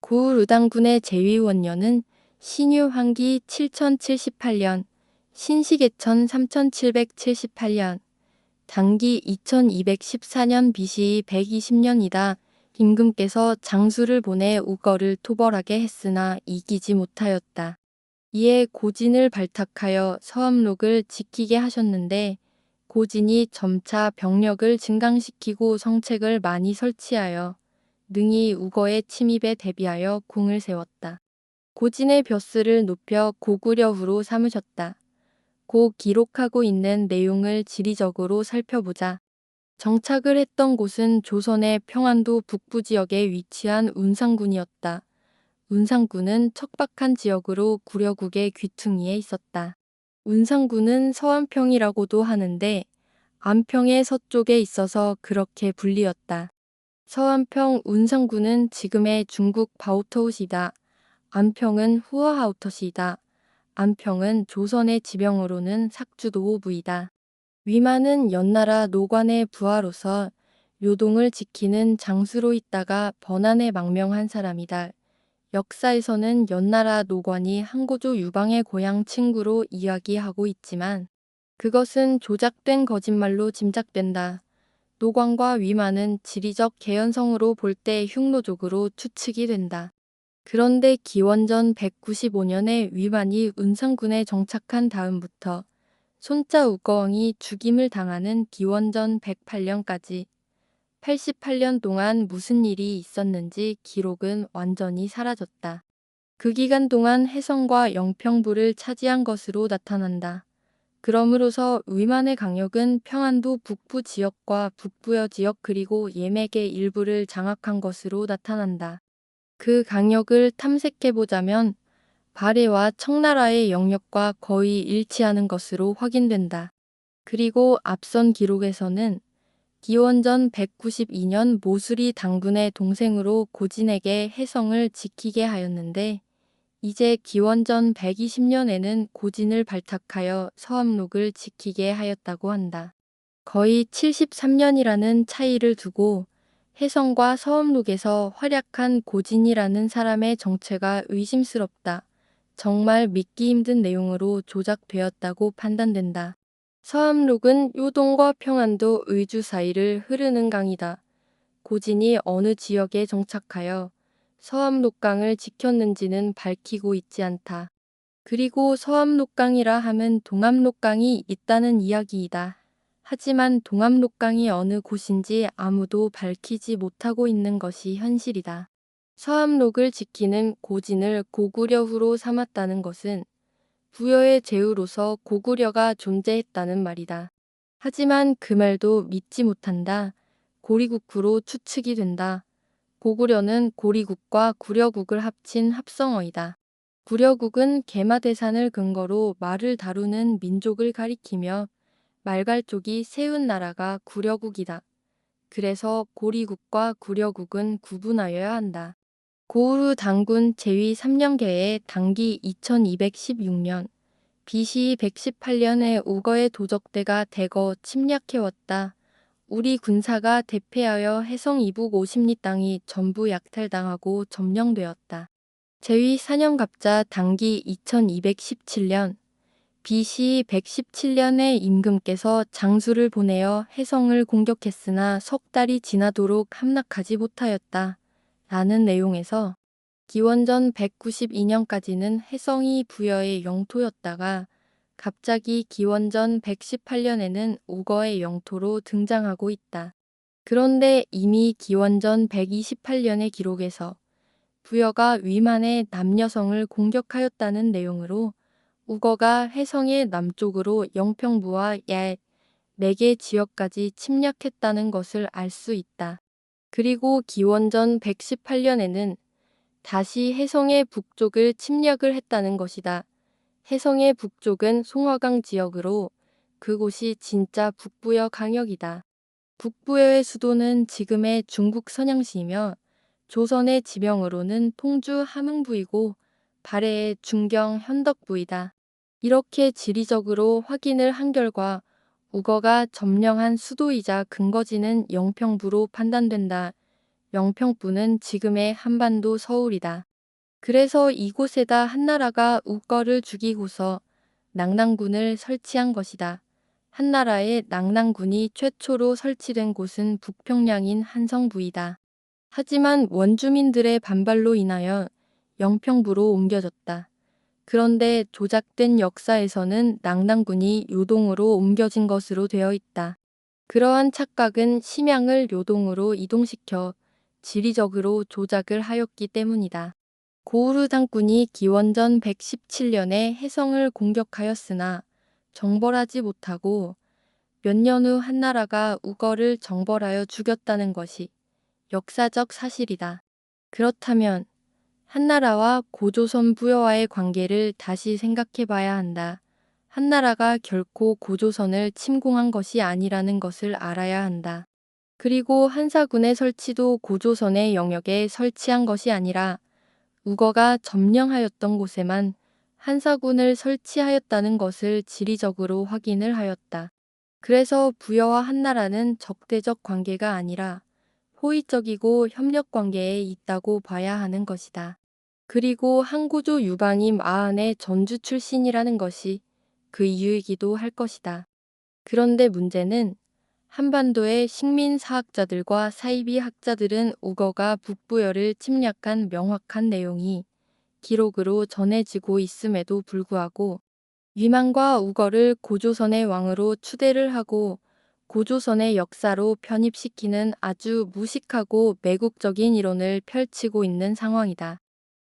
고르당군의 제위원년은 신유환기 7078년, 신시계천 3778년, 당기 2214년 BC 120년이다. 임금께서 장수를 보내 우거를 토벌하게 했으나 이기지 못하였다. 이에 고진을 발탁하여 서암록을 지키게 하셨는데 고진이 점차 병력을 증강시키고 성책을 많이 설치하여 능히 우거의 침입에 대비하여 궁을 세웠다. 고진의 벼슬을 높여 고구려후로 삼으셨다. 고 기록하고 있는 내용을 지리적으로 살펴보자. 정착을 했던 곳은 조선의 평안도 북부 지역에 위치한 운상군이었다. 운상군은 척박한 지역으로 구려국의 귀퉁이에 있었다. 운상군은 서안평이라고도 하는데 안평의 서쪽에 있어서 그렇게 불리었다. 서안평 운상군은 지금의 중국 바오터우시다. 안평은 후어하우터시다. 안평은 조선의 지명으로는 삭주도호부이다. 위만은 연나라 노관의 부하로서 요동을 지키는 장수로 있다가 번안에 망명한 사람이다. 역사에서는 연나라 노관이 항고조 유방의 고향 친구로 이야기하고 있지만 그것은 조작된 거짓말로 짐작된다. 노관과 위만은 지리적 개연성으로 볼 때 흉노족으로 추측이 된다. 그런데 기원전 195년에 위만이 운상군에 정착한 다음부터 손자 우거왕이 죽임을 당하는 기원전 108년까지 88년 동안 무슨 일이 있었는지 기록은 완전히 사라졌다. 그 기간 동안 해성과 영평부를 차지한 것으로 나타난다. 그러므로서 위만의 강력은 평안도 북부 지역과 북부여 지역 그리고 예맥의 일부를 장악한 것으로 나타난다. 그 강력을 탐색해보자면 발해와 청나라의 영역과 거의 일치하는 것으로 확인된다. 그리고 앞선 기록에서는 기원전 192년 모수리 당군의 동생으로 고진에게 해성을 지키게 하였는데 이제 기원전 120년에는 고진을 발탁하여 서암록을 지키게 하였다고 한다. 거의 73년이라는 차이를 두고 해성과 서암록에서 활약한 고진이라는 사람의 정체가 의심스럽다. 정말 믿기 힘든 내용으로 조작되었다고 판단된다. 서암록은 요동과 평안도 의주 사이를 흐르는 강이다. 고진이 어느 지역에 정착하여 서암록강을 지켰는지는 밝히고 있지 않다. 그리고 서암록강이라 함은 동암록강이 있다는 이야기이다. 하지만 동암록강이 어느 곳인지 아무도 밝히지 못하고 있는 것이 현실이다. 서암록을 지키는 고진을 고구려후로 삼았다는 것은 부여의 제후로서 고구려가 존재했다는 말이다. 하지만 그 말도 믿지 못한다. 고리국후로 추측이 된다. 고구려는 고리국과 구려국을 합친 합성어이다. 구려국은 개마대산을 근거로 말을 다루는 민족을 가리키며 말갈족이 세운 나라가 구려국이다. 그래서 고리국과 구려국은 구분하여야 한다. 고우르 당군 제위 3년계에 당기 2216년, BC 118년에 우거의 도적대가 대거 침략해왔다. 우리 군사가 대패하여 해성 이북 50리 땅이 전부 약탈당하고 점령되었다. 제위 4년 갑자 당기 2217년, BC 117년에 임금께서 장수를 보내어 해성을 공격했으나 석 달이 지나도록 함락하지 못하였다. 라는 내용에서 기원전 192년까지는 해성이 부여의 영토였다가 갑자기 기원전 118년에는 우거의 영토로 등장하고 있다. 그런데 이미 기원전 128년의 기록에서 부여가 위만의 남여성을 공격하였다는 내용으로 우거가 해성의 남쪽으로 영평부와 야 4개 지역까지 침략했다는 것을 알 수 있다. 그리고 기원전 118년에는 다시 해성의 북쪽을 침략을 했다는 것이다. 해성의 북쪽은 송화강 지역으로 그곳이 진짜 북부여 강역이다. 북부여의 수도는 지금의 중국 선양시이며 조선의 지명으로는 통주 함흥부이고 발해의 중경 현덕부이다. 이렇게 지리적으로 확인을 한 결과 우거가 점령한 수도이자 근거지는 영평부로 판단된다. 영평부는 지금의 한반도 서울이다. 그래서 이곳에다 한나라가 우거를 죽이고서 낙랑군을 설치한 것이다. 한나라의 낙랑군이 최초로 설치된 곳은 북평양인 한성부이다. 하지만 원주민들의 반발로 인하여 영평부로 옮겨졌다. 그런데 조작된 역사에서는 낙랑군이 요동으로 옮겨진 것으로 되어 있다. 그러한 착각은 심양을 요동으로 이동시켜 지리적으로 조작을 하였기 때문이다. 고우르 장군이 기원전 117년에 해성을 공격하였으나 정벌하지 못하고 몇 년 후 한나라가 우거를 정벌하여 죽였다는 것이 역사적 사실이다. 그렇다면 한나라와 고조선 부여와의 관계를 다시 생각해 봐야 한다. 한나라가 결코 고조선을 침공한 것이 아니라는 것을 알아야 한다. 그리고 한사군의 설치도 고조선의 영역에 설치한 것이 아니라 우거가 점령하였던 곳에만 한사군을 설치하였다는 것을 지리적으로 확인을 하였다. 그래서 부여와 한나라는 적대적 관계가 아니라 호의적이고 협력 관계에 있다고 봐야 하는 것이다. 그리고 한고조 유방임 아한의 전주 출신이라는 것이 그 이유이기도 할 것이다. 그런데 문제는 한반도의 식민사학자들과 사이비 학자들은 우거가 북부여를 침략한 명확한 내용이 기록으로 전해지고 있음에도 불구하고 위만과 우거를 고조선의 왕으로 추대를 하고 고조선의 역사로 편입시키는 아주 무식하고 매국적인 이론을 펼치고 있는 상황이다.